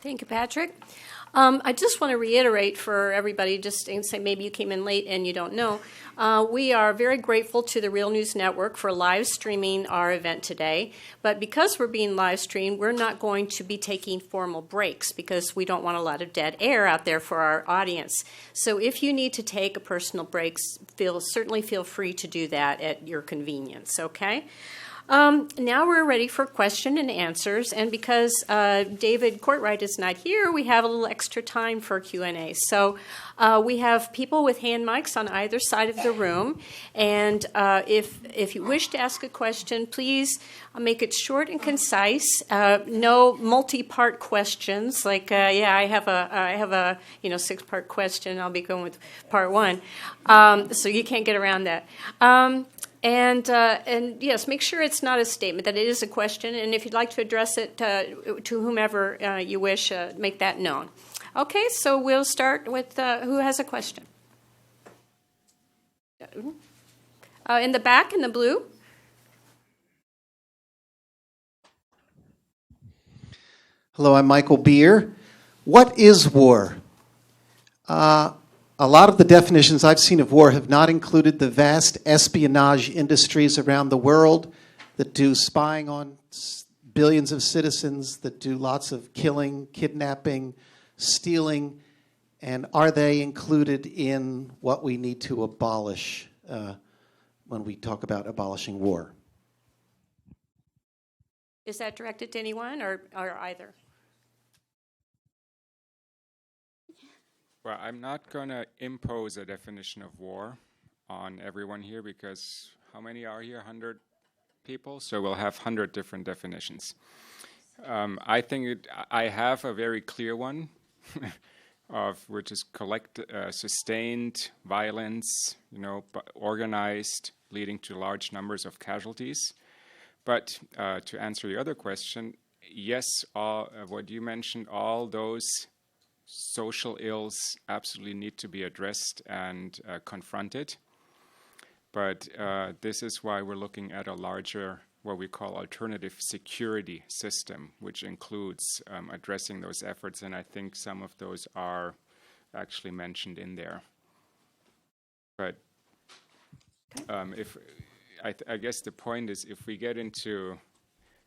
Thank you, Patrick. I just want to reiterate for everybody, just and say maybe you came in late and you don't know, we are very grateful to the Real News Network for live streaming our event today. But because we're being live streamed, we're not going to be taking formal breaks because we don't want a lot of dead air out there for our audience. So if you need to take a personal break, certainly feel free to do that at your convenience, okay? Now we're ready for question and answers, and because David Courtwright is not here, we have a little extra time for Q&A. So we have people with hand mics on either side of the room, and if you wish to ask a question, please make it short and concise. No multi-part questions like, I have a 6-part question. I'll be going with part 1, so you can't get around that. And yes, make sure it's not a statement, that it is a question. And if you'd like to address it to whomever you wish, make that known. Okay, so we'll start with who has a question. In the back, in the blue. Hello, I'm Michael Beer. What is war? A lot of the definitions I've seen of war have not included the vast espionage industries around the world that do spying on billions of citizens, that do lots of killing, kidnapping, stealing, and are they included in what we need to abolish when we talk about abolishing war? Is that directed to anyone or either? Well, I'm not going to impose a definition of war on everyone here because how many are here? 100 people? So we'll have 100 different definitions. I think I have a very clear one, which is sustained violence, organized, leading to large numbers of casualties. But to answer your other question, yes, what you mentioned, all those social ills absolutely need to be addressed and confronted. But this is why we're looking at a larger, what we call alternative security system, which includes addressing those efforts. And I think some of those are actually mentioned in there. But I guess the point is if we get into,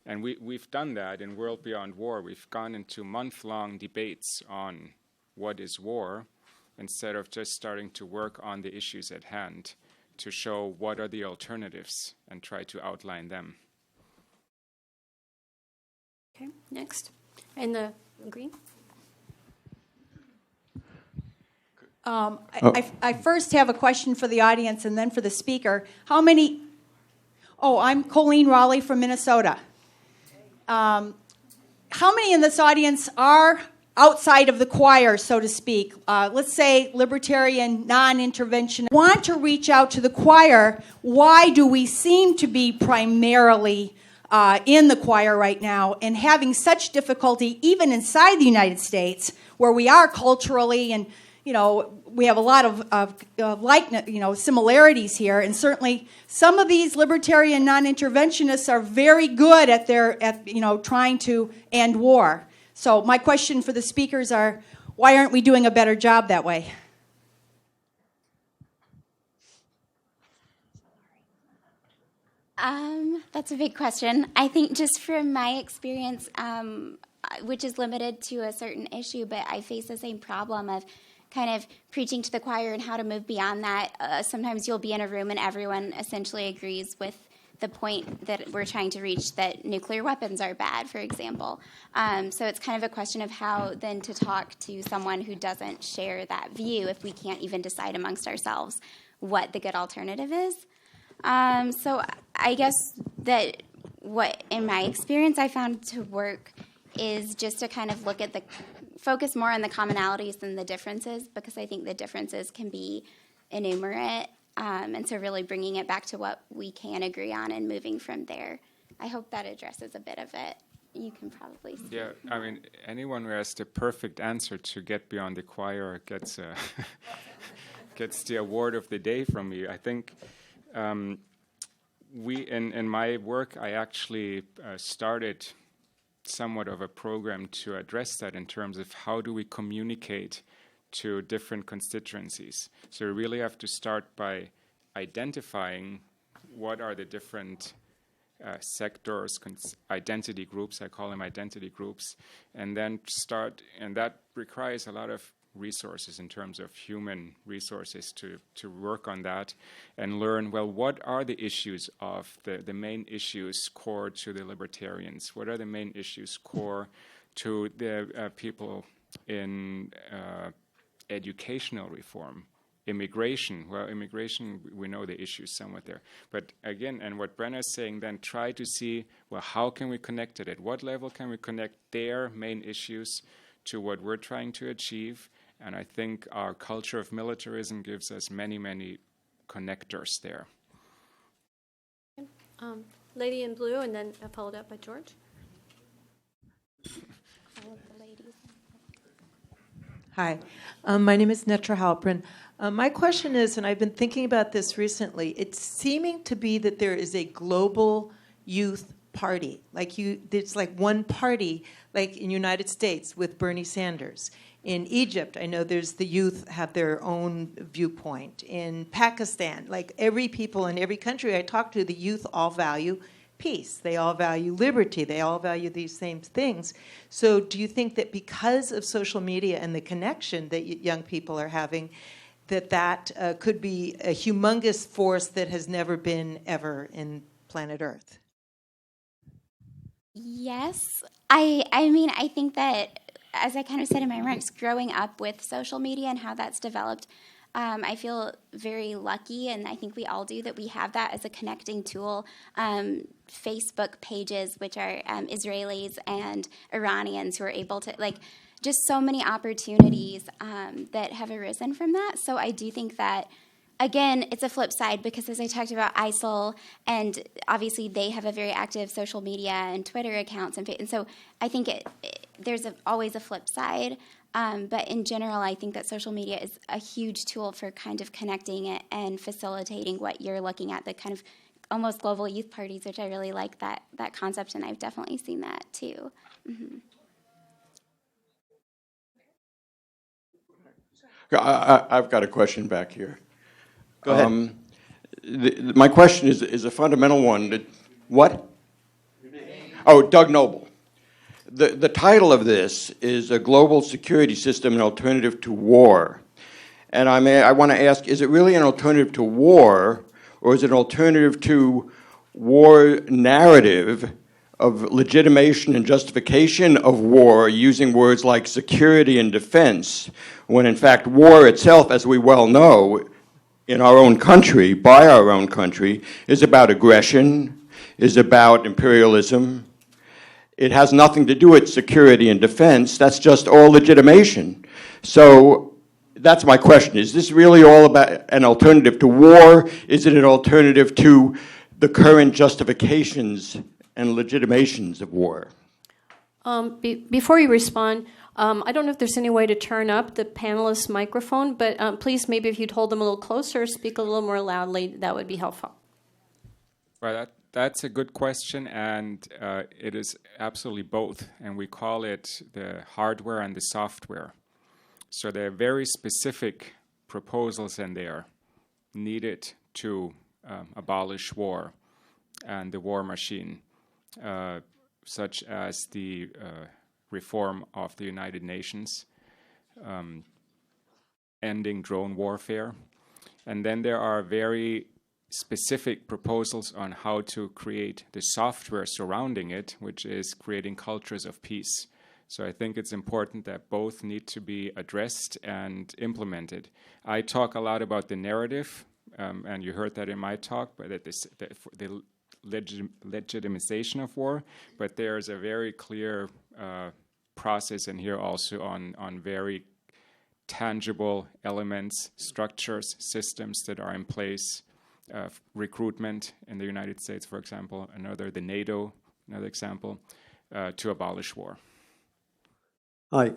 and we've done that in World Beyond War. We've gone into month-long debates on what is war instead of just starting to work on the issues at hand to show what are the alternatives and try to outline them. Okay, next. In the green. I first have a question for the audience and then for the speaker. How many... Oh, I'm Colleen Raleigh from Minnesota. How many in this audience are outside of the choir, so to speak? Let's say libertarian, non-intervention. Want to reach out to the choir. Why do we seem to be primarily in the choir right now and having such difficulty even inside the United States where we are culturally and we have a lot of similarities here, and certainly some of these libertarian non-interventionists are very good at trying to end war. So my question for the speakers are, why aren't we doing a better job that way? That's a big question. I think just from my experience, which is limited to a certain issue, but I face the same problem of kind of preaching to the choir and how to move beyond that. Sometimes you'll be in a room and everyone essentially agrees with the point that we're trying to reach, that nuclear weapons are bad, for example. So it's kind of a question of how then to talk to someone who doesn't share that view if we can't even decide amongst ourselves what the good alternative is. So I guess that what, in my experience, I found to work is just to kind of look at focus more on the commonalities than the differences, because I think the differences can be innumerate, and so really bringing it back to what we can agree on and moving from there. I hope that addresses a bit of it. You can probably see. Yeah, I mean, anyone who has the perfect answer to get beyond the choir gets gets the award of the day from me. I think in my work, I actually started somewhat of a program to address that in terms of how do we communicate to different constituencies. So we really have to start by identifying what are the different sectors, identity groups, I call them identity groups, and then start, and that requires a lot of resources in terms of human resources to work on that and learn, well, what are the issues of the main issues core to the libertarians? What are the main issues core to the people in educational reform? Immigration, well, immigration, we know the issues somewhat there. But again, and what Brenna is saying, then try to see, well, how can we connect it? At what level can we connect their main issues to what we're trying to achieve? And I think our culture of militarism gives us many, many connectors there. Lady in blue, and then followed up by George. Hi, my name is Netra Halprin. My question is, and I've been thinking about this recently, it's seeming to be that there is a global youth party. It's like one party, like in United States with Bernie Sanders. In Egypt, I know there's the youth have their own viewpoint. In Pakistan, like every people in every country I talk to, the youth all value peace. They all value liberty. They all value these same things. So do you think that because of social media and the connection that young people are having, that could be a humongous force that has never been ever in planet Earth? Yes. I mean, I think that, as I kind of said in my remarks, growing up with social media and how that's developed, I feel very lucky, and I think we all do, that we have that as a connecting tool. Facebook pages, which are Israelis and Iranians who are able to, just so many opportunities that have arisen from that. So I do think that, again, it's a flip side, because as I talked about ISIL, and obviously they have a very active social media and Twitter accounts, and so I think there's always a flip side. But in general, I think that social media is a huge tool for kind of connecting it and facilitating what you're looking at, the kind of almost global youth parties, which I really like that concept, and I've definitely seen that too. Mm-hmm. I've got a question back here. Go ahead. My question is a fundamental one. What? Oh, Doug Noble. The title of this is A Global Security System, an Alternative to War. And I want to ask, is it really an alternative to war, or is it an alternative to war narrative of legitimation and justification of war, using words like security and defense, when in fact war itself, as we well know, in our own country, by our own country, is about aggression, is about imperialism. It has nothing to do with security and defense. That's just all legitimation. So that's my question. Is this really all about an alternative to war? Is it an alternative to the current justifications and legitimations of war? Before you respond, I don't know if there's any way to turn up the panelist's microphone, but please, maybe if you'd hold them a little closer, speak a little more loudly, that would be helpful. Well, that's a good question, and it is absolutely both, and we call it the hardware and the software. So there are very specific proposals in there needed to abolish war and the war machine, such as the reform of the United Nations, ending drone warfare. And then there are very specific proposals on how to create the software surrounding it, which is creating cultures of peace. So I think it's important that both need to be addressed and implemented. I talk a lot about the narrative, and you heard that in my talk, but the legitimization of war, but there's a very clear process in here also on very tangible elements, structures, systems that are in place. Recruitment in the United States, for example, the NATO, another example, to abolish war. Hi,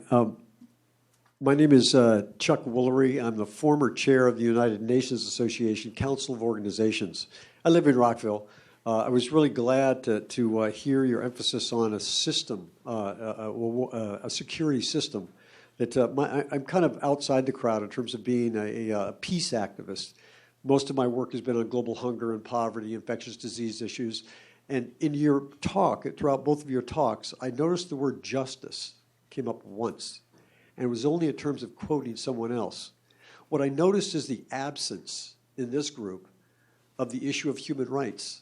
my name is Chuck Woolery. I'm the former chair of the United Nations Association Council of Organizations. I live in Rockville. I was really glad to hear your emphasis on a system, a security system. That I'm kind of outside the crowd in terms of being a peace activist. Most of my work has been on global hunger and poverty, infectious disease issues. And in your talk, throughout both of your talks, I noticed the word justice came up once. And it was only in terms of quoting someone else. What I noticed is the absence in this group of the issue of human rights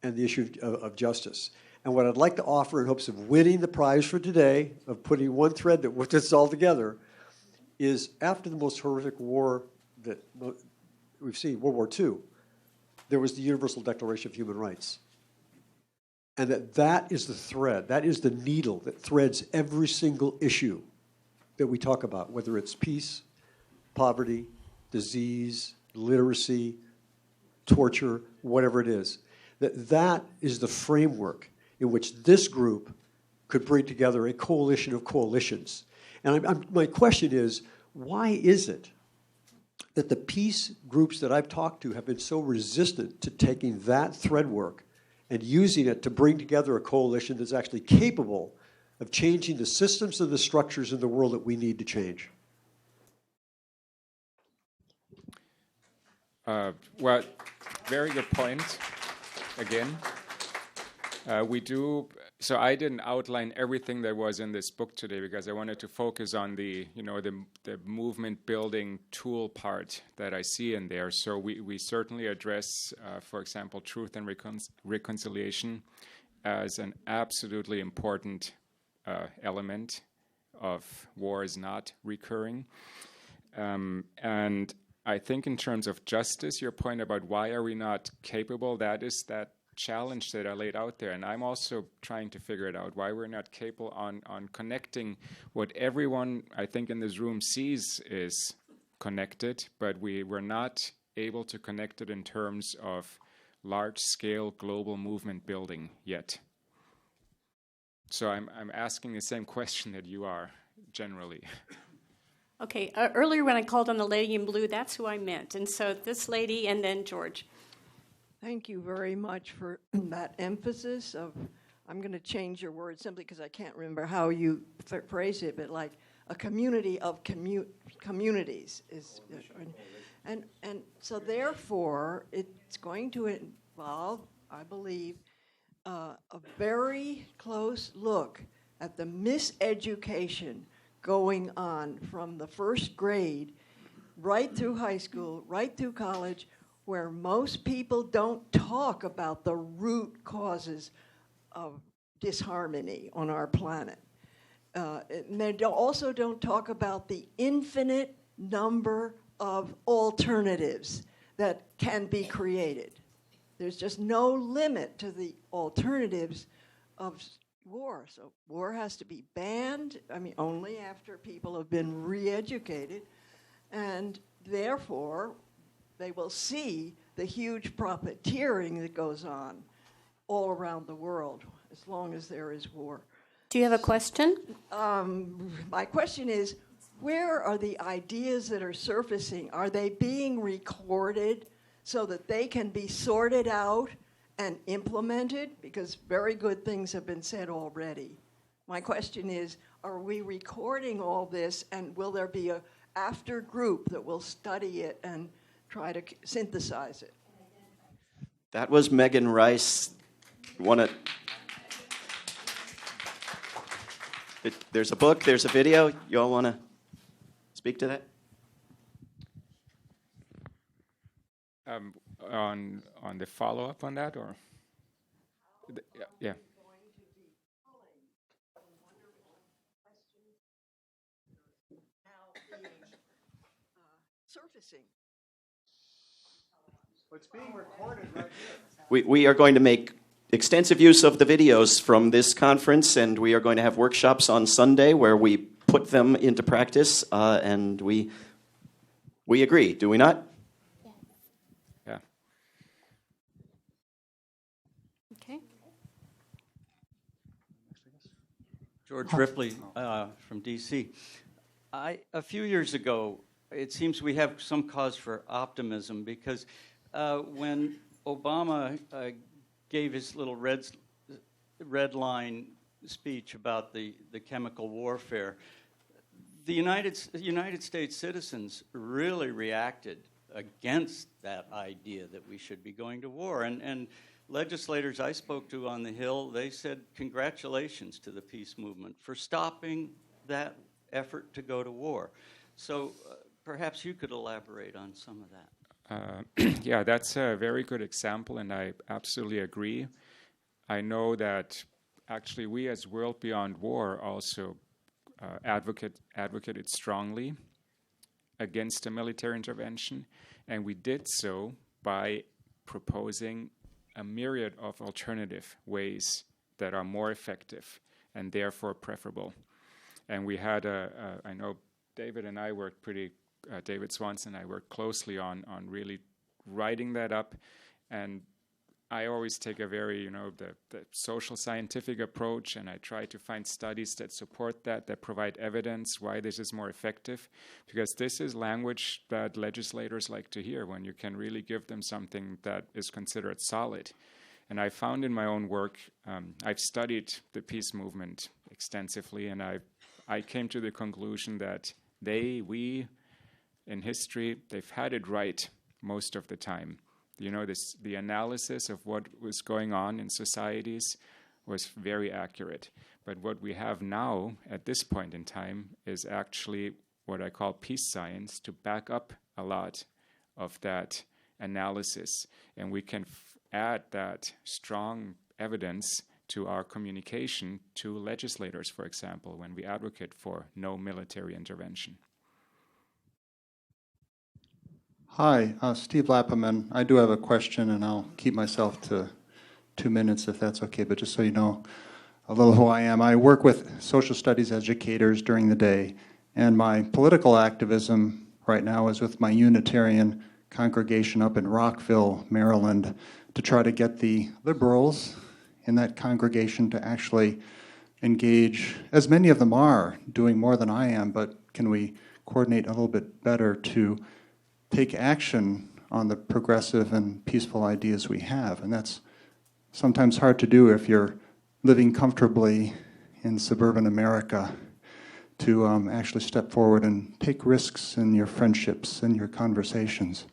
and the issue of justice. And what I'd like to offer in hopes of winning the prize for today, of putting one thread that puts this all together, is after the most horrific war that we've seen, World War II, there was the Universal Declaration of Human Rights. And that is the thread, that is the needle that threads every single issue that we talk about, whether it's peace, poverty, disease, literacy, torture, whatever it is. That is the framework in which this group could bring together a coalition of coalitions. And my question is, why is it that the peace groups that I've talked to have been so resistant to taking that thread work and using it to bring together a coalition that's actually capable of changing the systems and the structures in the world that we need to change? Well, very good point. Again, we do. So I didn't outline everything that was in this book today because I wanted to focus on the movement building tool part that I see in there. So we certainly address, for example, truth and reconciliation as an absolutely important element of war is not recurring. And I think in terms of justice, your point about why are we not capable, that is that challenge that I laid out there. And I'm also trying to figure it out, why we're not capable on connecting what everyone, I think, in this room sees is connected, but we're not able to connect it in terms of large-scale global movement building yet. So I'm asking the same question that you are, generally. Okay, earlier when I called on the lady in blue, that's who I meant. And so this lady and then George. Thank you very much for that emphasis of, I'm going to change your word simply because I can't remember how you phrase it, but like a community of communities is, and so therefore it's going to involve, I believe, a very close look at the miseducation going on from the first grade right through high school, right through college, where most people don't talk about the root causes of disharmony on our planet. And they also don't talk about the infinite number of alternatives that can be created. There's just no limit to the alternatives of war. So war has to be banned, only after people have been re-educated, and therefore they will see the huge profiteering that goes on all around the world as long as there is war. Do you have a question? My question is, where are the ideas that are surfacing? Are they being recorded so that they can be sorted out and implemented? Because very good things have been said already. My question is, are we recording all this, and will there be a after group that will study it and try to synthesize it? That was Megan Rice. There's a book, there's a video. You all want to speak to that? On the follow-up on that, or? Yeah. Surfacing. It's being recorded right here. We are going to make extensive use of the videos from this conference, and we are going to have workshops on Sunday where we put them into practice, and we agree, do we not? Yeah. Okay. George Ripley from D.C. A few years ago, it seems we have some cause for optimism because when Obama gave his little red line speech about the chemical warfare, the United States citizens really reacted against that idea that we should be going to war. And legislators I spoke to on the Hill, they said, congratulations to the peace movement for stopping that effort to go to war. So perhaps you could elaborate on some of that. Yeah, that's a very good example, and I absolutely agree. I know that actually we as World Beyond War also advocated strongly against a military intervention, and we did so by proposing a myriad of alternative ways that are more effective and therefore preferable. And we had I know David and I worked David Swanson and I worked closely on really writing that up, and I always take a very, the social scientific approach, and I try to find studies that support that provide evidence why this is more effective, because this is language that legislators like to hear when you can really give them something that is considered solid. And I found in my own work, I've studied the peace movement extensively, and I came to the conclusion that we, in history, they've had it right most of the time. The analysis of what was going on in societies was very accurate. But what we have now, at this point in time, is actually what I call peace science to back up a lot of that analysis. And we can add that strong evidence to our communication to legislators, for example, when we advocate for no military intervention. Hi, Steve Lappaman. I do have a question, and I'll keep myself to 2 minutes if that's okay, but just so you know a little who I am. I work with social studies educators during the day, and my political activism right now is with my Unitarian congregation up in Rockville, Maryland, to try to get the liberals in that congregation to actually engage, as many of them are doing more than I am, but can we coordinate a little bit better to take action on the progressive and peaceful ideas we have. And that's sometimes hard to do if you're living comfortably in suburban America, to actually step forward and take risks in your friendships and your conversations.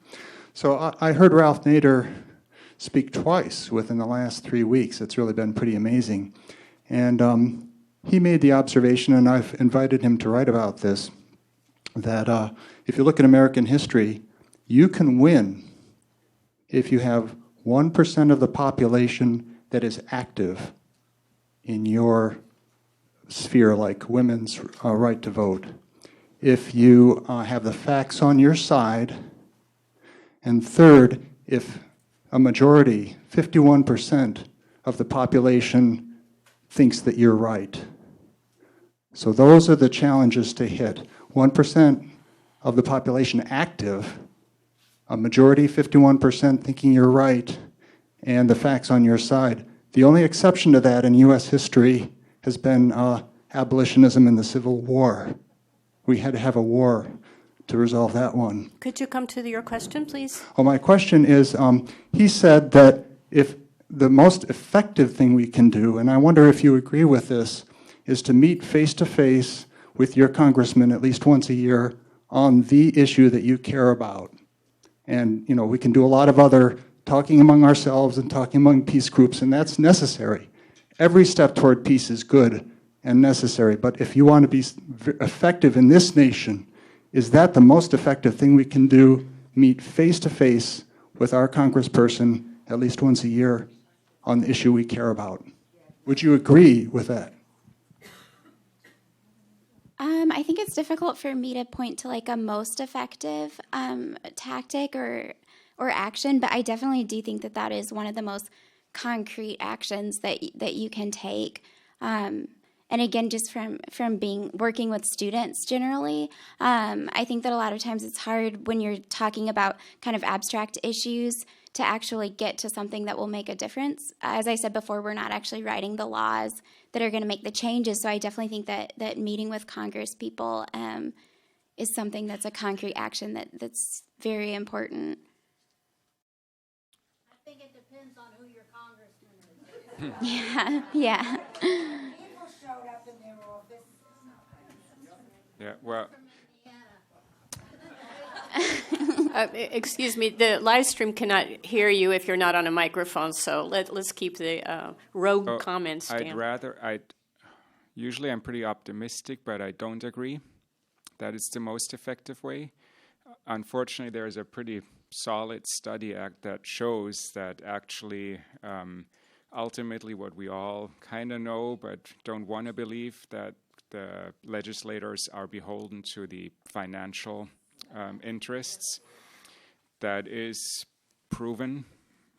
So I heard Ralph Nader speak twice within the last 3 weeks. It's really been pretty amazing. And he made the observation, and I've invited him to write about this, that if you look at American history, you can win if you have 1% of the population that is active in your sphere, like women's right to vote. If you have the facts on your side, and third, if a majority, 51% of the population thinks that you're right. So those are the challenges to hit. 1% of the population active, a majority, 51% thinking you're right, and the facts on your side. The only exception to that in U.S. history has been abolitionism in the Civil War. We had to have a war to resolve that one. Could you come to your question, please? Oh, my question is, he said that if the most effective thing we can do, and I wonder if you agree with this, is to meet face-to-face with your congressman at least once a year on the issue that you care about. And, we can do a lot of other talking among ourselves and talking among peace groups, and that's necessary. Every step toward peace is good and necessary, but if you want to be effective in this nation, is that the most effective thing we can do? Meet face-to-face with our congressperson at least once a year on the issue we care about. Would you agree with that? I think it's difficult for me to point to like a most effective tactic or action, but I definitely do think that is one of the most concrete actions that you can take. And again, just from working with students generally, I think that a lot of times it's hard when you're talking about kind of abstract issues to actually get to something that will make a difference. As I said before, we're not actually writing the laws that are going to make the changes. So I definitely think that meeting with Congress people is something that's a concrete action that's very important. I think it depends on who your congressman Yeah, yeah. Yeah, well, Excuse me, the live stream cannot hear you if you're not on a microphone, so let's keep the rogue comments down. Usually I'm pretty optimistic, but I don't agree that it's the most effective way. Unfortunately, there's a pretty solid study that shows that actually ultimately what we all kind of know but don't want to believe, that the legislators are beholden to the financial interests. That is proven,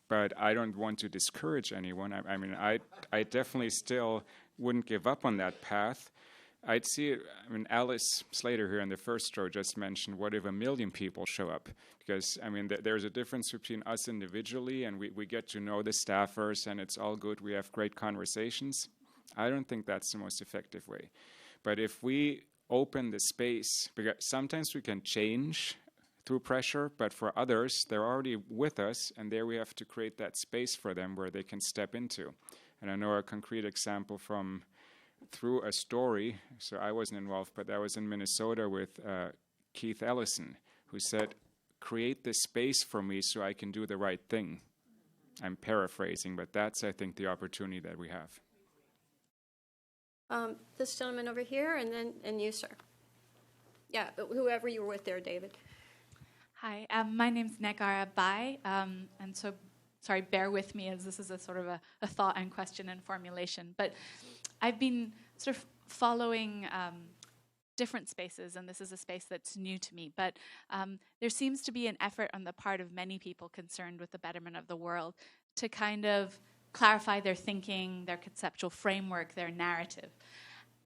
but I don't want to discourage anyone. I mean, I definitely still wouldn't give up on that path. I'd see it, I mean, Alice Slater here in the first row just mentioned, what if 1 million people show up? Because, I mean, there's a difference between us individually, and we get to know the staffers, and it's all good. We have great conversations. I don't think that's the most effective way. But if we open the space, because sometimes we can change through pressure, but for others, they're already with us, and there we have to create that space for them where they can step into. And I know a concrete example through a story, so I wasn't involved, but that was in Minnesota with Keith Ellison, who said, create this space for me so I can do the right thing. I'm paraphrasing, but that's, I think, the opportunity that we have. This gentleman over here, and you, sir. Yeah, whoever you were with there, David. Hi, my name's Negara Bai, and so, sorry, bear with me as this is a sort of a thought and question and formulation, but I've been sort of following different spaces, and this is a space that's new to me, but there seems to be an effort on the part of many people concerned with the betterment of the world to kind of clarify their thinking, their conceptual framework, their narrative.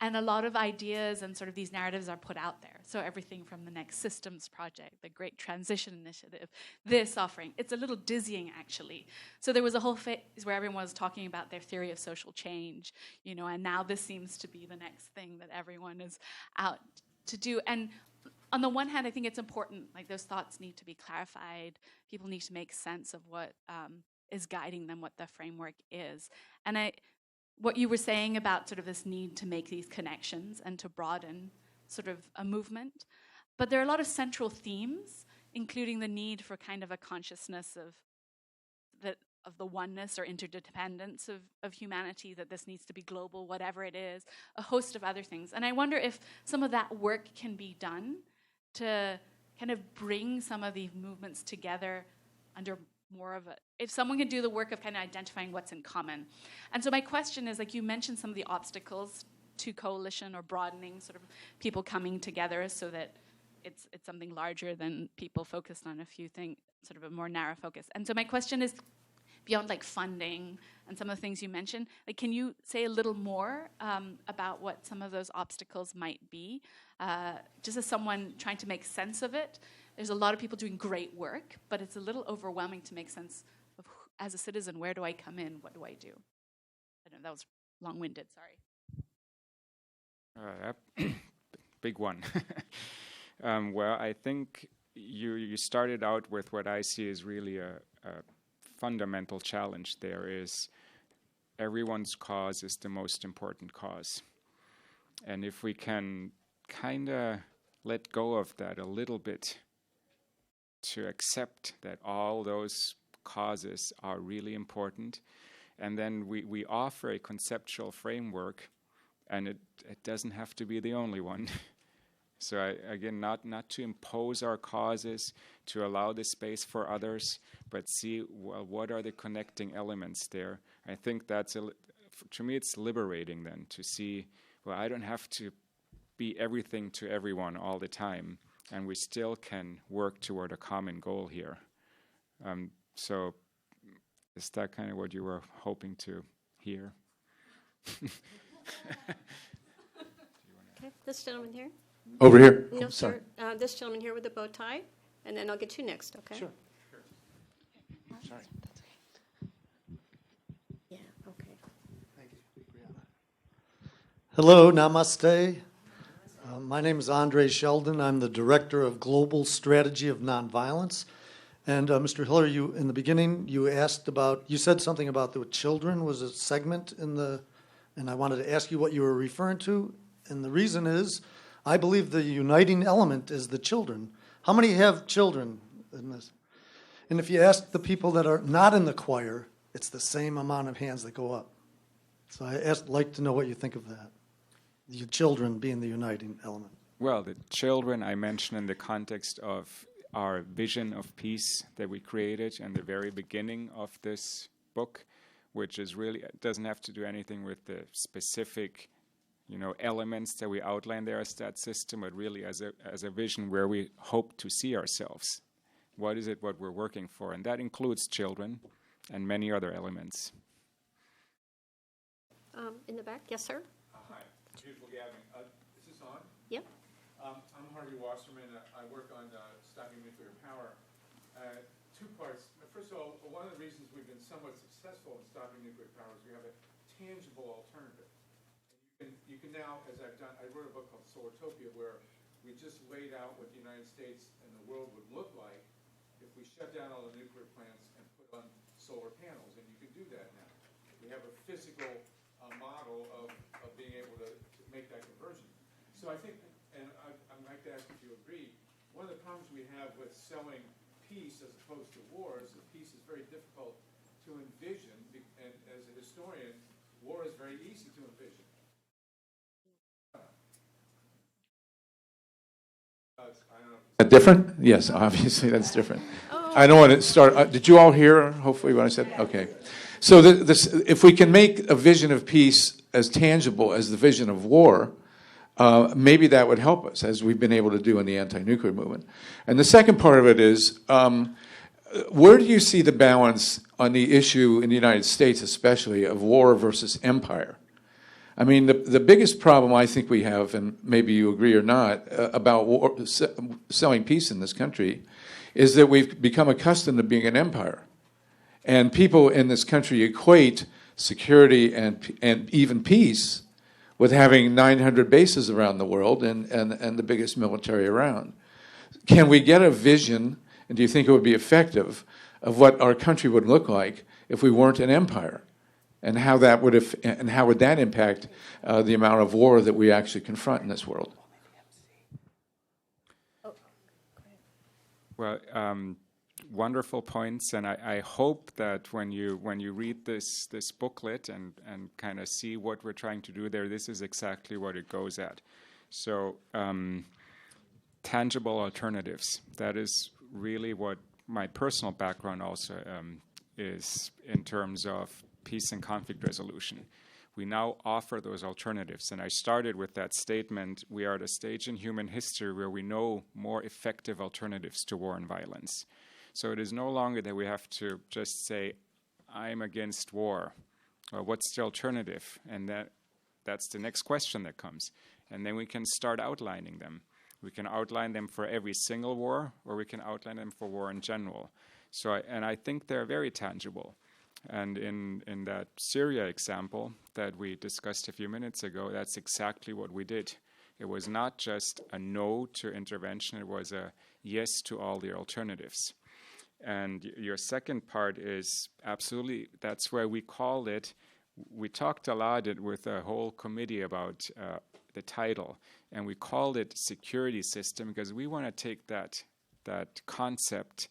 And a lot of ideas and sort of these narratives are put out there. So everything from the Next Systems Project, the Great Transition Initiative, this offering. It's a little dizzying, actually. So there was a whole phase where everyone was talking about their theory of social change, you know, and now this seems to be the next thing that everyone is out to do. And on the one hand, I think it's important, like those thoughts need to be clarified. People need to make sense of what is guiding them, what the framework is. And what you were saying about sort of this need to make these connections and to broaden sort of a movement. But there are a lot of central themes, including the need for kind of a consciousness of the oneness or interdependence of humanity, that this needs to be global, whatever it is, a host of other things. And I wonder if some of that work can be done to kind of bring some of these movements together under more of if someone can do the work of kind of identifying what's in common. And so my question is, like you mentioned some of the obstacles to coalition or broadening, sort of people coming together so that it's something larger than people focused on a few things, sort of a more narrow focus. And so my question is, beyond like funding and some of the things you mentioned, like can you say a little more about what some of those obstacles might be? Just as someone trying to make sense of it, there's a lot of people doing great work, but it's a little overwhelming to make sense of, as a citizen, where do I come in? What do I do? I don't know, that was long-winded, sorry. Big one. Well, I think you started out with what I see as really a fundamental challenge there is everyone's cause is the most important cause. And if we can kind of let go of that a little bit to accept that all those causes are really important, and then we offer a conceptual framework, and it doesn't have to be the only one. So again, not to impose our causes, to allow the space for others, but see, well, what are the connecting elements there? I think that's, to me, it's liberating then to see, well, I don't have to be everything to everyone all the time, and we still can work toward a common goal here. So is that kind of what you were hoping to hear? Okay, this gentleman here. Over here. No, Sorry. sir. This gentleman here with the bow tie, and then I'll get you next, okay? Sure. Sorry. Yeah, okay. Thank you, Brianna. Hello, namaste. My name is Andre Sheldon. I'm the Director of Global Strategy of Nonviolence And Mr. Hiller, you in the beginning you said something about the children was a segment and I wanted to ask you what you were referring to. And the reason is, I believe the uniting element is the children. How many have children in this? And if you ask the people that are not in the choir, it's the same amount of hands that go up. So I'd like to know what you think of that. The children being the uniting element. Well, the children I mentioned in the context of our vision of peace that we created in the very beginning of this book, which is really, it doesn't have to do anything with the specific, elements that we outline there as that system, but really as a vision where we hope to see ourselves. What is it what we're working for? And that includes children and many other elements. In the back, yes, sir? Hi, beautiful Gavin. Is this on? Yep. I'm Harvey Wasserman. I work on stopping nuclear power. Two parts. First of all, one of the reasons we've been somewhat successful in stopping nuclear power is we have a tangible alternative. And you can now, as I've done, I wrote a book called Solartopia where we just laid out what the United States and the world would look like if we shut down all the nuclear plants and put on solar panels. And you can do that now. We have a physical model of being able to make that conversion. So I think, and I'd like to ask if you agree, one of the problems we have with selling peace as opposed to war is that peace is very difficult to envision, and as a historian, war is very easy to envision. Different? Yes, obviously that's different. I don't want to start. Did you all hear, hopefully, what I said? Okay. So if we can make a vision of peace as tangible as the vision of war, maybe that would help us, as we've been able to do in the anti-nuclear movement. And the second part of it is, where do you see the balance on the issue in the United States, especially, of war versus empire? I mean, the biggest problem I think we have, and maybe you agree or not, about war, selling peace in this country, is that we've become accustomed to being an empire. And people in this country equate security and even peace with having 900 bases around the world and the biggest military around. Can we get a vision, and do you think it would be effective, of what our country would look like if we weren't an empire? And how would that impact the amount of war that we actually confront in this world? Well, wonderful points, and I hope that when you read this booklet and kind of see what we're trying to do there, this is exactly what it goes at. So tangible alternatives. That is really what my personal background also is in terms of peace and conflict resolution. We now offer those alternatives, and I started with that statement: we are at a stage in human history where we know more effective alternatives to war and violence. So it is no longer that we have to just say, I'm against war. Well, what's the alternative? And that's the next question that comes. And then we can start outlining them. We can outline them for every single war, or we can outline them for war in general. So, I think they're very tangible. And in that Syria example that we discussed a few minutes ago, that's exactly what we did. It was not just a no to intervention, it was a yes to all the alternatives. And your second part is absolutely, that's where we called it, we talked a lot with a whole committee about the title, and we called it security system because we want to take that concept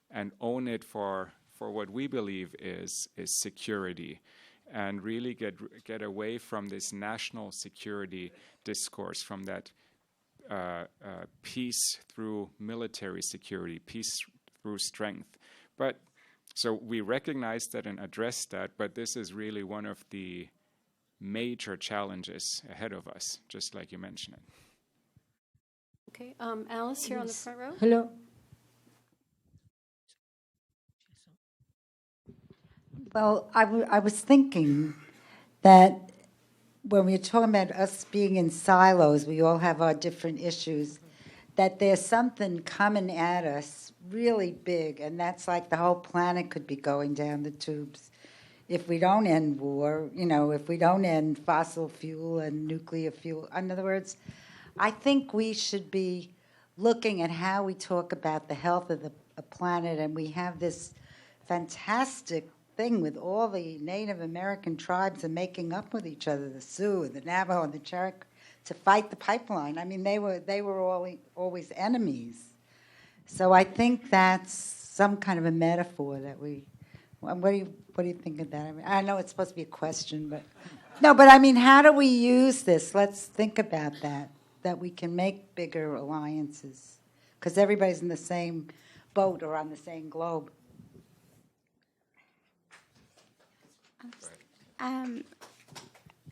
and own it for what we believe is security, and really get away from this national security discourse, from that peace through military security, peace through strength. But so we recognize that and address that, but this is really one of the major challenges ahead of us, just like you mentioned it. Okay, Alice here on the front row. Hello. Well, I was thinking that when we're talking about us being in silos, we all have our different issues, that there's something coming at us really big, and that's like the whole planet could be going down the tubes. If we don't end war, if we don't end fossil fuel and nuclear fuel, in other words, I think we should be looking at how we talk about the health of a planet, and we have this fantastic thing with all the Native American tribes and making up with each other, the Sioux, the Navajo, and the Cherokee, to fight the pipeline. I mean, they were always enemies. So I think that's some kind of a metaphor that we. What do you think of that? I mean, I know it's supposed to be a question, but no. But I mean, how do we use this? Let's think about that. That we can make bigger alliances, because everybody's in the same boat or on the same globe.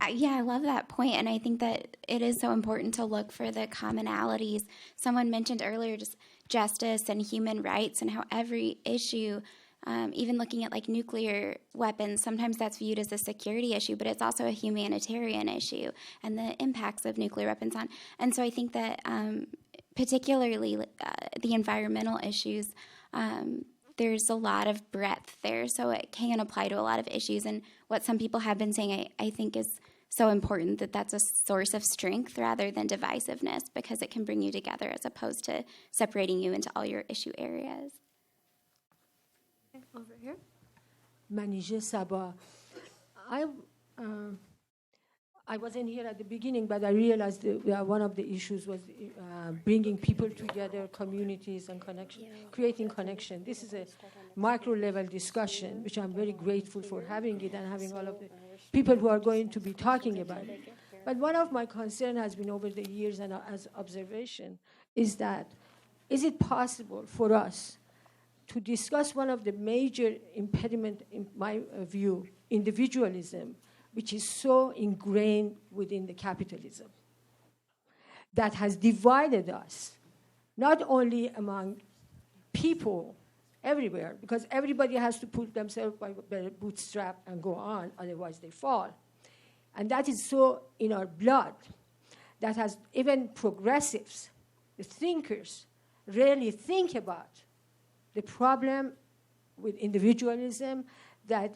Yeah, I love that point, and I think that it is so important to look for the commonalities. Someone mentioned earlier just justice and human rights, and how every issue, even looking at like nuclear weapons, sometimes that's viewed as a security issue, but it's also a humanitarian issue, and the impacts of nuclear weapons on. And so I think that particularly the environmental issues, there's a lot of breadth there, so it can apply to a lot of issues. And what some people have been saying, I think is so important, that that's a source of strength rather than divisiveness, because it can bring you together as opposed to separating you into all your issue areas. Okay, over here. Manije Sabah. I wasn't here at the beginning, but I realized that one of the issues was bringing people together, communities and connection, creating connection. This is a micro-level discussion, which I'm very grateful for having it and having all of the people who are going to be talking about it. But one of my concerns has been over the years, and as observation, is it possible for us to discuss one of the major impediments, in my view, individualism, which is so ingrained within the capitalism, that has divided us, not only among people everywhere, because everybody has to put themselves by their bootstrap and go on, otherwise they fall. And that is so in our blood, that has even progressives, the thinkers, rarely think about the problem with individualism that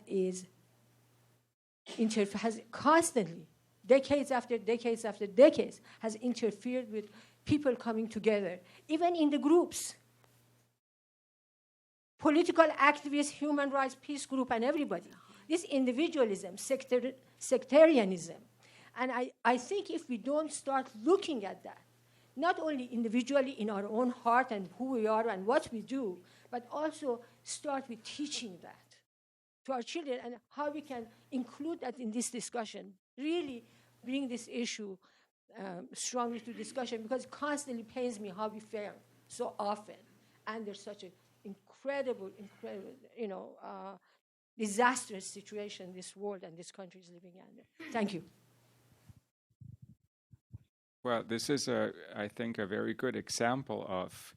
has constantly, decades after decades after decades, has interfered with people coming together, even in the groups. Political activists, human rights, peace group, and everybody. This individualism, sectarianism. And I think if we don't start looking at that, not only individually in our own heart and who we are and what we do, but also start with teaching that to our children, and how we can include that in this discussion, really bring this issue strongly to discussion, because it constantly pains me how we fail so often, and there's such an incredible, disastrous situation this world and this country is living under. Thank you. Well, this is, I think, a very good example of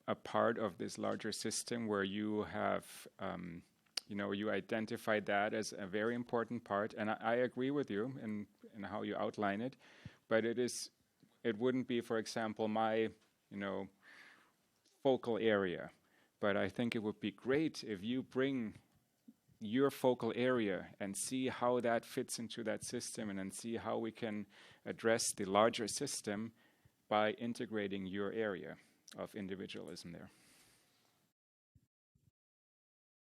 a part of this larger system where you have, you identify that as a very important part, and I agree with you in how you outline it, but it wouldn't be, for example, my, focal area, but I think it would be great if you bring your focal area and see how that fits into that system, and then see how we can address the larger system by integrating your area of individualism there.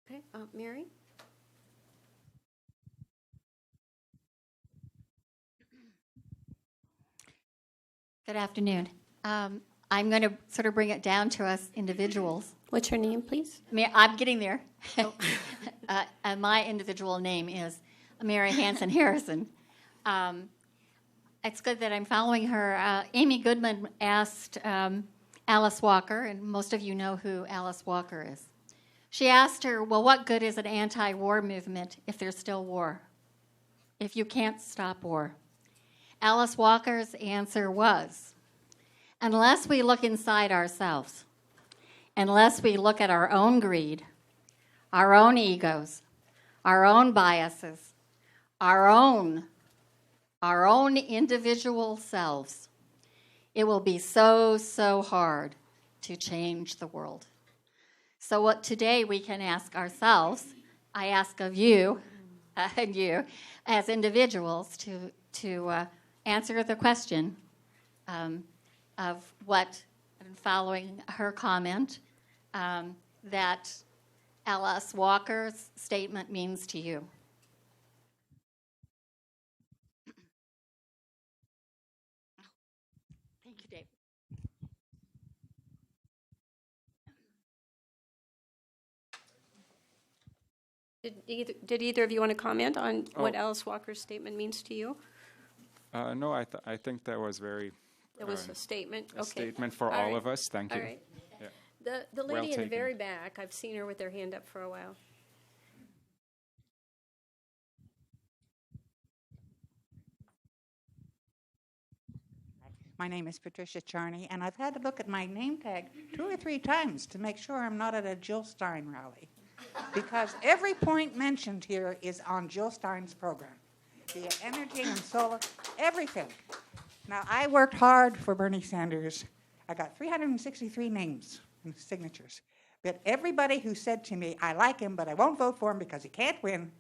Okay, Mary? Good afternoon. I'm going to sort of bring it down to us individuals. What's your name, please? I'm getting there. My individual name is Mary Hanson Harrison. It's good that I'm following her. Amy Goodman asked Alice Walker, and most of you know who Alice Walker is. She asked her, well, what good is an anti-war movement if there's still war? If you can't stop war? Alice Walker's answer was, unless we look inside ourselves, unless we look at our own greed, our own egos, our own biases, our own individual selves, it will be so, so hard to change the world. So what today we can ask ourselves, I ask of you and you as individuals to answer the question of what, following her comment, that Alice Walker's statement means to you? Thank you, Dave. Did either of you want to comment on what Alice Walker's statement means to you? No, I think that was very. That was a statement. A Okay. statement for all of us. Thank you. All right. Yeah. The lady Well in the taken. very back, I've seen her with her hand up for a while. My name is Patricia Charney, and I've had to look at my name tag 2 or 3 times to make sure I'm not at a Jill Stein rally. Because every point mentioned here is on Jill Stein's program. The energy and solar, everything. Now, I worked hard for Bernie Sanders. I got 363 names and signatures. But everybody who said to me, I like him, but I won't vote for him because he can't win,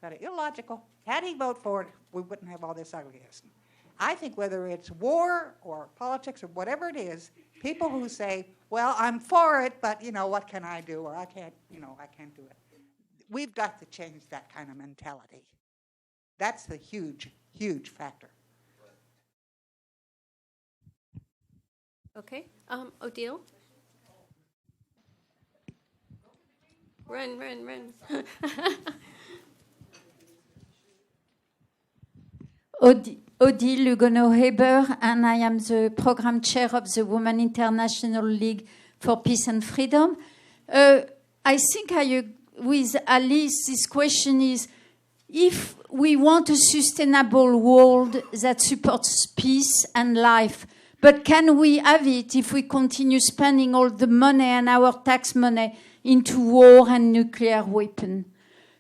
that are illogical. Had he voted for it, we wouldn't have all this ugliness. I think whether it's war or politics or whatever it is, people who say, well, I'm for it, but, what can I do? Or I can't do it. We've got to change that kind of mentality. That's the huge, huge factor. Okay. Odile? Run. Odile Lugono-Heber, and I am the program chair of the Women International League for Peace and Freedom. I think I agree with Alice. This question is, if we want a sustainable world that supports peace and life, but can we have it if we continue spending all the money and our tax money into war and nuclear weapons?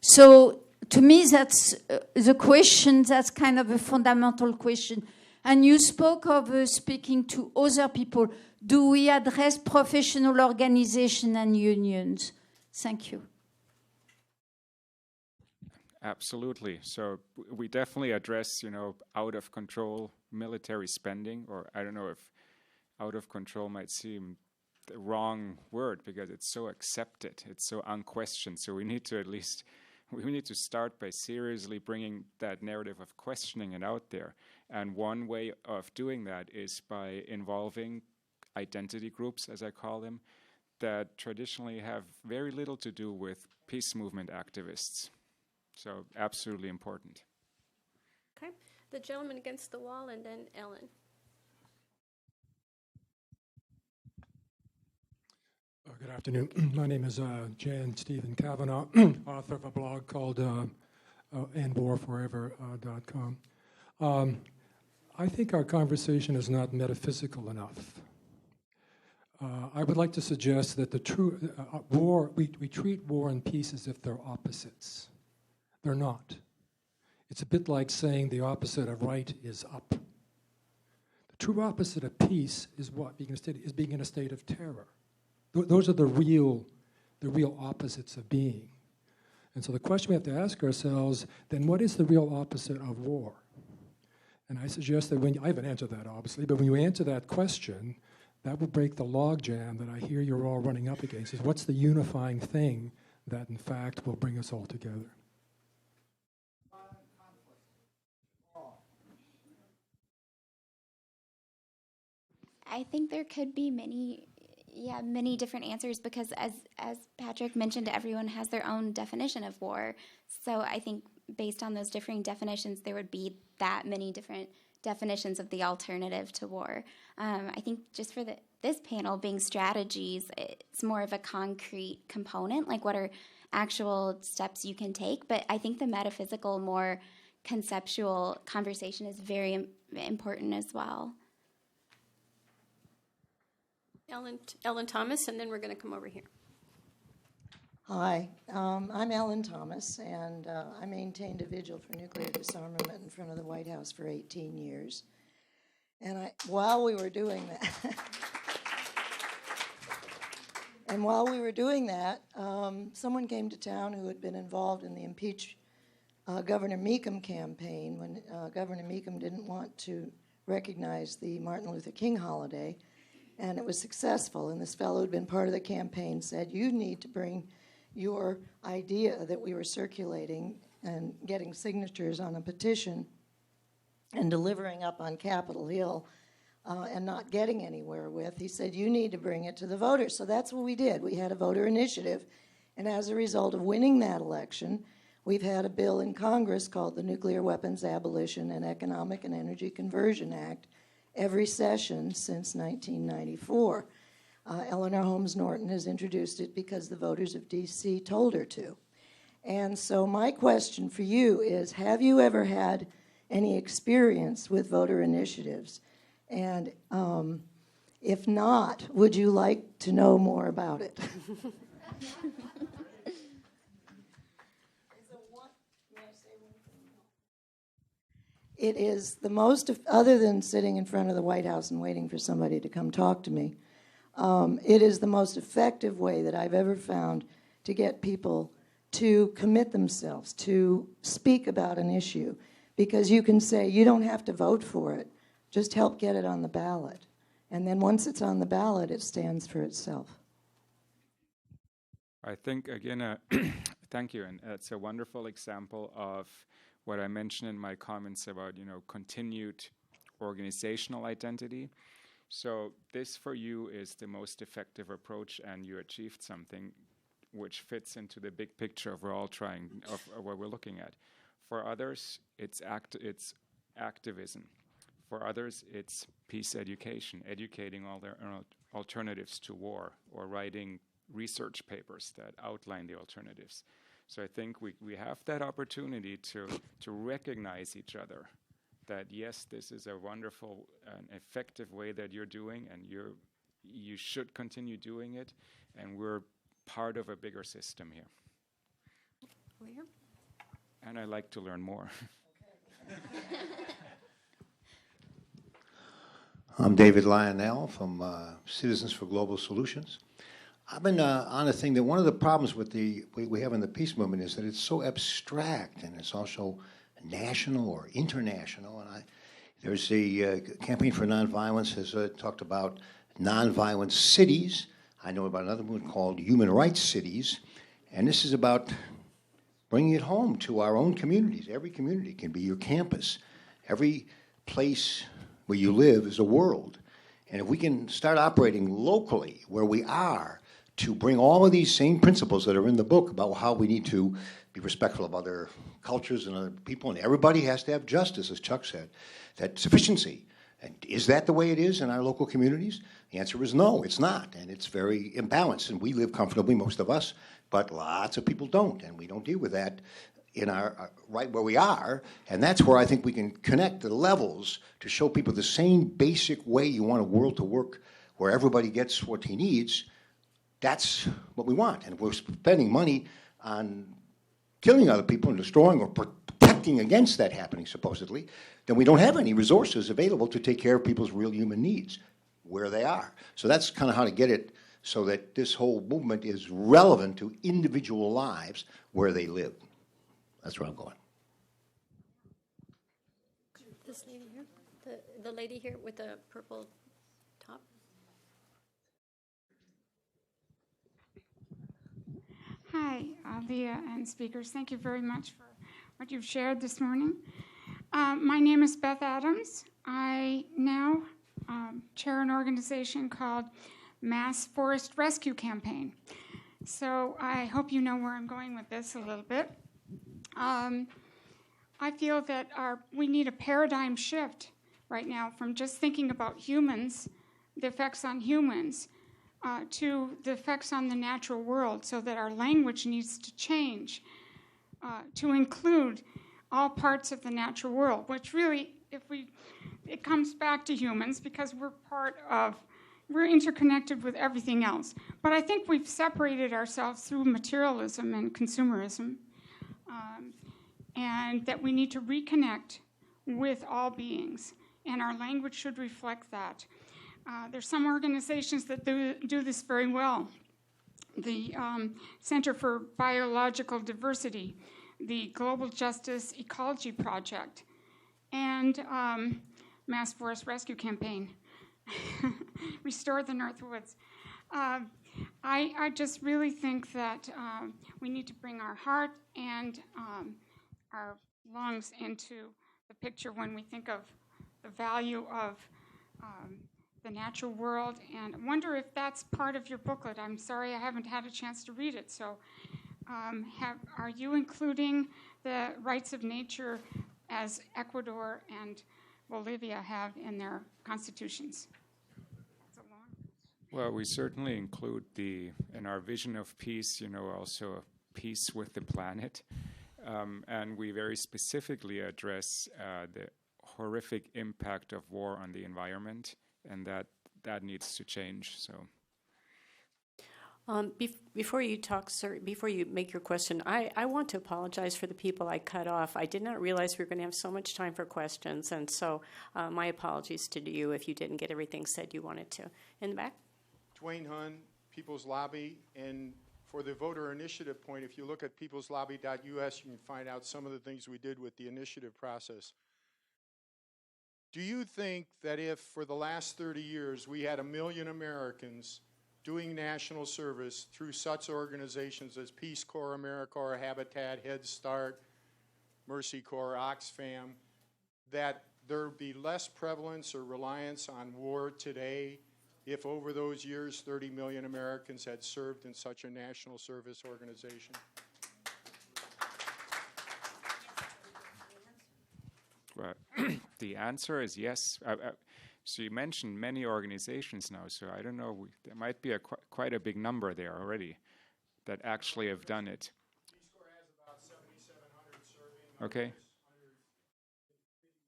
So to me, that's the question, that's kind of a fundamental question. And you spoke of speaking to other people. Do we address professional organizations and unions? Thank you. Absolutely. So we definitely address, out of control military spending, or I don't know if out of control might seem the wrong word because it's so accepted, it's so unquestioned. So we need to start by seriously bringing that narrative of questioning it out there. And one way of doing that is by involving identity groups, as I call them, that traditionally have very little to do with peace movement activists. So absolutely important. Okay. The gentleman against the wall, and then Ellen. Good afternoon. My name is Jan Stephen Kavanaugh, author of a blog called andwarforever.com. I think our conversation is not metaphysical enough. I would like to suggest that the true war, we treat war and peace as if they're opposites. They're not. It's a bit like saying the opposite of right is up. The true opposite of peace is what? Being in a state of terror. Those are the real opposites of being. And so the question we have to ask ourselves, then what is the real opposite of war? And I suggest that I haven't answered that obviously, but when you answer that question, that will break the logjam that I hear you're all running up against. Is what's the unifying thing that in fact will bring us all together? I think there could be many different answers because as Patrick mentioned, everyone has their own definition of war. So I think based on those differing definitions, there would be that many different definitions of the alternative to war. I think just for this panel being strategies, it's more of a concrete component, like what are actual steps you can take. But I think the metaphysical, more conceptual conversation is very important as well. Ellen Thomas, and then we're going to come over here. Hi, I'm Ellen Thomas, and I maintained a vigil for nuclear disarmament in front of the White House for 18 years. And while we were doing that, someone came to town who had been involved in the impeach Governor Meacham campaign when Governor Meacham didn't want to recognize the Martin Luther King holiday. and it was successful. And this fellow who'd been part of the campaign said, you need to bring your idea that we were circulating and getting signatures on a petition and delivering up on Capitol Hill and not getting anywhere with. He said, you need to bring it to the voters. So that's what we did. We had a voter initiative. And as a result of winning that election, we've had a bill in Congress called the Nuclear Weapons Abolition and Economic and Energy Conversion Act every session since 1994. Eleanor Holmes Norton has introduced it because the voters of D.C. told her to. And so my question for you is, have you ever had any experience with voter initiatives? And if not, would you like to know more about it? It is the most, other than sitting in front of the White House and waiting for somebody to come talk to me, it is the most effective way that I've ever found to get people to commit themselves, to speak about an issue. Because you can say, you don't have to vote for it, just help get it on the ballot. And then once it's on the ballot, it stands for itself. I think, again, thank you, and it's a wonderful example of what I mentioned in my comments about, continued organizational identity. So this for you is the most effective approach, and you achieved something which fits into the big picture of what we're looking at. For others, it's activism. For others, it's peace education, educating all their alternatives to war, or writing research papers that outline the alternatives. So I think we have that opportunity to recognize each other, that yes, this is a wonderful and effective way that you're doing, and you should continue doing it, and we're part of a bigger system here. Where? And I'd like to learn more. I'm David Lionel from Citizens for Global Solutions. I've been on a thing that one of the problems with we have in the peace movement is that it's so abstract, and it's also national or international. And there's a Campaign for Nonviolence has talked about nonviolent cities. I know about another one called Human Rights Cities, and this is about bringing it home to our own communities. Every community can be your campus. Every place where you live is a world. And if we can start operating locally where we are to bring all of these same principles that are in the book about how we need to be respectful of other cultures and other people, and everybody has to have justice, as Chuck said, that sufficiency. And is that the way it is in our local communities? The answer is no, it's not, and it's very imbalanced. And we live comfortably, most of us, but lots of people don't, and we don't deal with that in our right where we are. And that's where I think we can connect the levels to show people the same basic way you want a world to work, where everybody gets what he needs. That's what we want. And if we're spending money on killing other people and destroying or protecting against that happening, supposedly, then we don't have any resources available to take care of people's real human needs where they are. So that's kind of how to get it so that this whole movement is relevant to individual lives where they live. That's where I'm going. This lady here, the lady here with the purple top. Hi, Leah and speakers. Thank you very much for what you've shared this morning. My name is Beth Adams. I now chair an organization called Mass Forest Rescue Campaign. So I hope you know where I'm going with this a little bit. I feel that we need a paradigm shift right now from just thinking about humans, the effects on humans, to the effects on the natural world, so that our language needs to change to include all parts of the natural world, which really, it comes back to humans because we're interconnected with everything else. But I think we've separated ourselves through materialism and consumerism, and that we need to reconnect with all beings, and our language should reflect that. There's some organizations that do this very well. The Center for Biological Diversity, the Global Justice Ecology Project, and Mass Forest Rescue Campaign. restore the Northwoods. I just really think that we need to bring our heart and our lungs into the picture when we think of the value of the natural world. And I wonder if that's part of your booklet. I'm sorry I haven't had a chance to read it. So are you including the rights of nature as Ecuador and Bolivia have in their constitutions? Well, we certainly include in our vision of peace, also peace with the planet. And we very specifically address the horrific impact of war on the environment, and that needs to change. So. Before you talk, sir, before you make your question, I want to apologize for the people I cut off. I did not realize we were going to have so much time for questions, and so my apologies to you if you didn't get everything said you wanted to. In the back? Dwayne Hunn, People's Lobby, and for the voter initiative point, if you look at peopleslobby.us, you can find out some of the things we did with the initiative process. Do you think that if for the last 30 years we had 1 million Americans doing national service through such organizations as Peace Corps, AmeriCorps, Habitat, Head Start, Mercy Corps, Oxfam, that there would be less prevalence or reliance on war today if over those years 30 million Americans had served in such a national service organization? Well, the answer is yes. So you mentioned many organizations now, so I don't know, there might be quite a big number there already that actually have done it. Peace Corps has about 7,700 serving. Okay.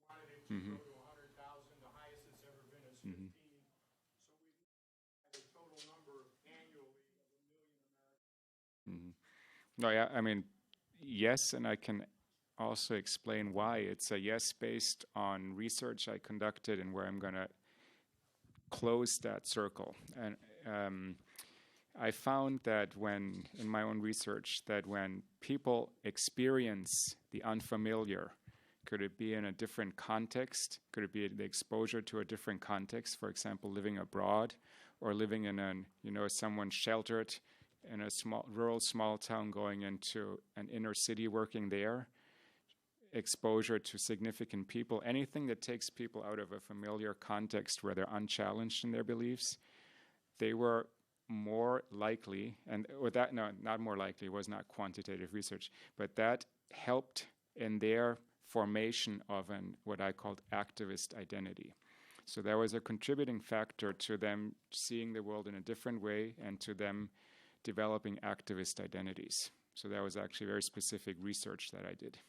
Wanted it to go to 100,000. The highest it's ever been is 15. So we had a total number annually of 1 million Americans. No, yeah, I mean, yes, and I can also explain why. It's a yes based on research I conducted and where I'm going to close that circle. And I found that in my own research, that when people experience the unfamiliar, could it be in a different context? Could it be the exposure to a different context? For example, living abroad or living in someone sheltered in a rural small town going into an inner city working there. Exposure to significant people, anything that takes people out of a familiar context where they're unchallenged in their beliefs, they were more likely, and with that, no, not more likely, it was not quantitative research, but that helped in their formation of what I called activist identity. So that was a contributing factor to them seeing the world in a different way and to them developing activist identities. So that was actually very specific research that I did.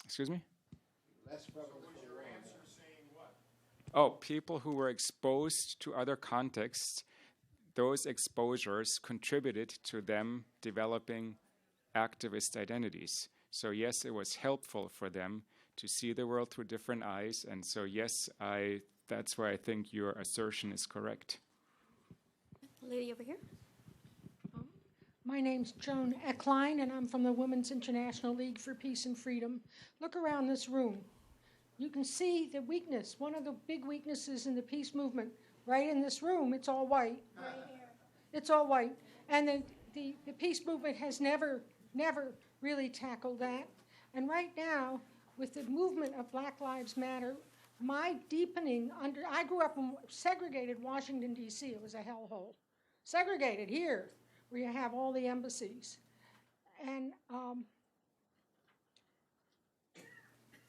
Excuse me? Less prevalence. So was your answer saying what? Oh, people who were exposed to other contexts, those exposures contributed to them developing activist identities. So yes, it was helpful for them to see the world through different eyes. And so yes, that's why I think your assertion is correct. Lady over here. My name's Joan Eckline, and I'm from the Women's International League for Peace and Freedom. Look around this room. You can see the weakness, one of the big weaknesses in the peace movement. Right in this room, it's all white. Right here. It's all white. And the peace movement has never really tackled that. And right now, with the movement of Black Lives Matter, my deepening I grew up in segregated Washington, D.C. It was a hellhole. Segregated here, where you have all the embassies. And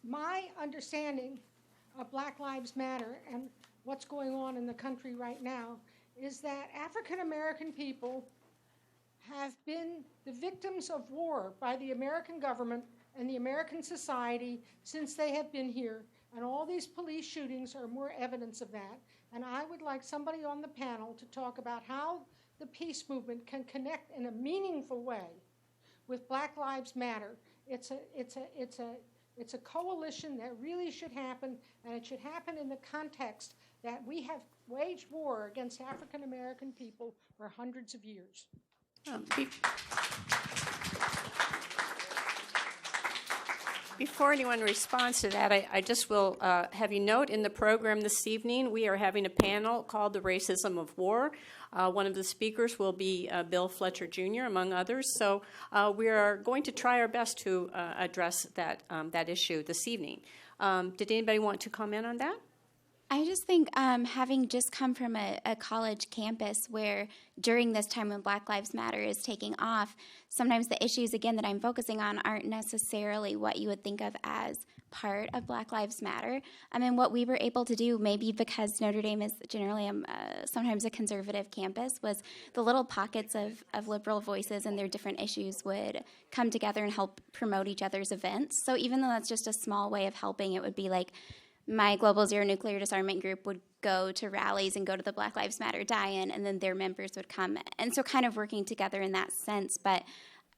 my understanding of Black Lives Matter and what's going on in the country right now is that African American people have been the victims of war by the American government and the American society since they have been here. And all these police shootings are more evidence of that. And I would like somebody on the panel to talk about how the peace movement can connect in a meaningful way with Black Lives Matter. It's a coalition that really should happen, and it should happen in the context that we have waged war against African American people for hundreds of years. Before anyone responds to that, I just will have you note in the program this evening, we are having a panel called The Racism of War. One of the speakers will be Bill Fletcher Jr., among others. So we are going to try our best to address that issue this evening. Did anybody want to comment on that? I just think having just come from a college campus where during this time when Black Lives Matter is taking off, sometimes the issues, again, that I'm focusing on aren't necessarily what you would think of as part of Black Lives Matter. I mean, what we were able to do, maybe because Notre Dame is generally sometimes a conservative campus, was the little pockets of liberal voices and their different issues would come together and help promote each other's events. So even though that's just a small way of helping, it would be like, my Global Zero Nuclear Disarmament group would go to rallies and go to the Black Lives Matter die-in, and then their members would come. And so kind of working together in that sense. But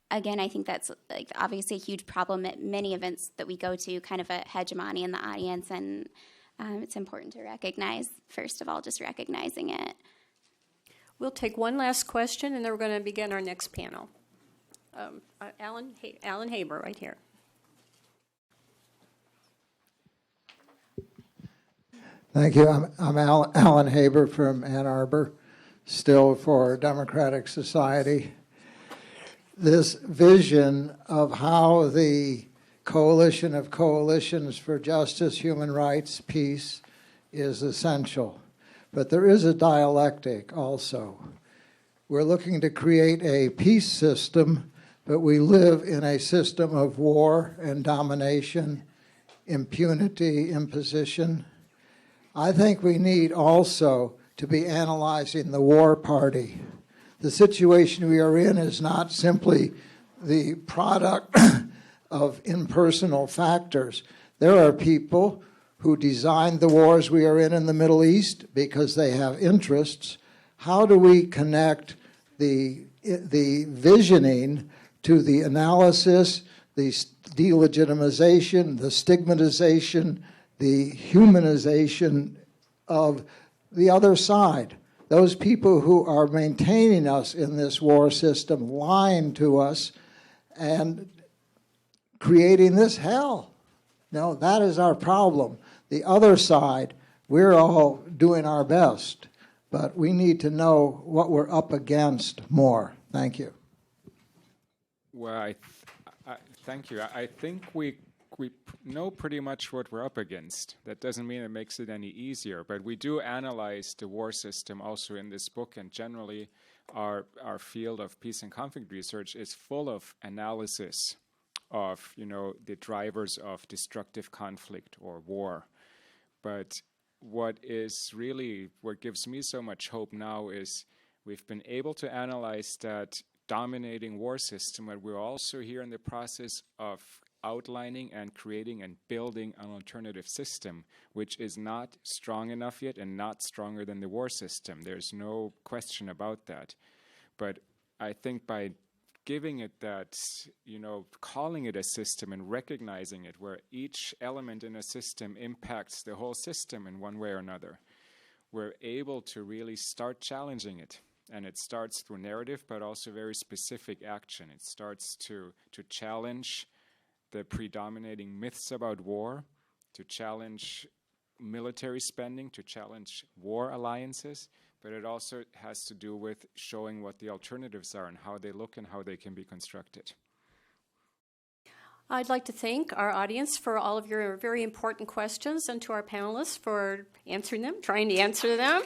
again, I think that's like obviously a huge problem at many events that we go to, kind of a hegemony in the audience. And it's important to recognize, first of all, just recognizing it. We'll take one last question, and then we're going to begin our next panel. Alan Haber, right here. Thank you. I'm Alan Haber from Ann Arbor, still for Democratic Society. This vision of how the coalition of coalitions for justice, human rights, peace is essential. But there is a dialectic also. We're looking to create a peace system, but we live in a system of war and domination, impunity, imposition. I think we need also to be analyzing the war party. The situation we are in is not simply the product of impersonal factors. There are people who designed the wars we are in the Middle East because they have interests. How do we connect the visioning to the analysis, the delegitimization, the stigmatization, the humanization of the other side? Those people who are maintaining us in this war system, lying to us and creating this hell. No, that is our problem. The other side, we're all doing our best, but we need to know what we're up against more. Thank you. Well, thank you. I think we know pretty much what we're up against. That doesn't mean it makes it any easier, but we do analyze the war system also in this book, and generally our field of peace and conflict research is full of analysis of, the drivers of destructive conflict or war. But what gives me so much hope now is we've been able to analyze that dominating war system, but we're also here in the process of outlining and creating and building an alternative system, which is not strong enough yet and not stronger than the war system. There's no question about that. But I think by giving it that, calling it a system and recognizing it, where each element in a system impacts the whole system in one way or another, we're able to really start challenging it. And it starts through narrative, but also very specific action. It starts to challenge the predominating myths about war, to challenge military spending, to challenge war alliances, but it also has to do with showing what the alternatives are and how they look and how they can be constructed. I'd like to thank our audience for all of your very important questions and to our panelists for answering them, trying to answer them.